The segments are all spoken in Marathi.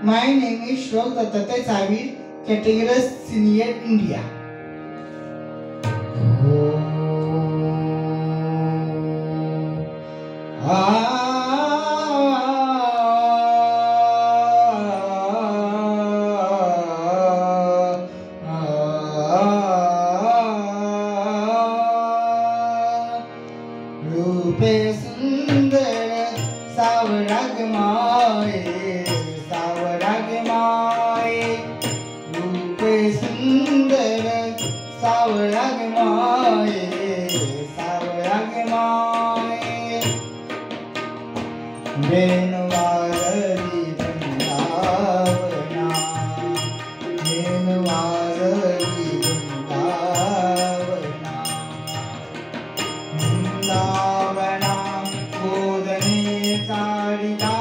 My name is Shrok Dattatrey Savir, category Senior India. रूपे सुंदर सावराग माए रूपे सुंदर सावराग माए बेनवारली वृंदावना वृंदावना गोदने चारिता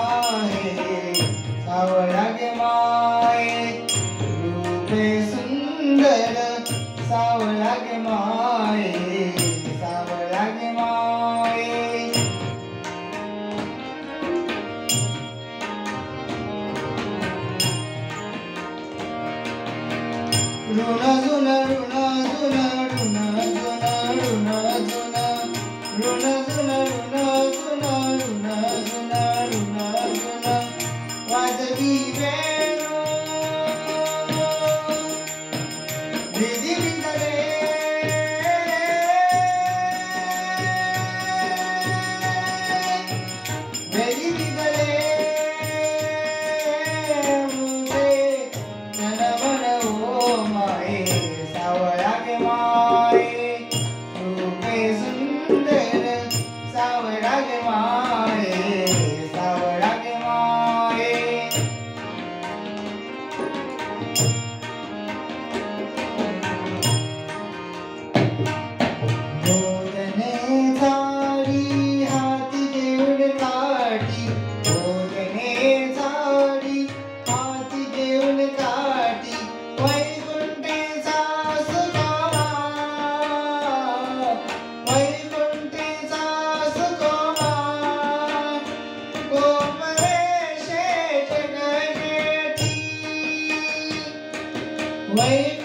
है सावराग माए रूपे सुंदर सावराग माए रुना जुना रुना जुना रुना जुना रुना जुना रुना जुना रुना जुना रुना जुना रुना जुना वाजवी वेणू विधि विधरे विधि विधरे Wait.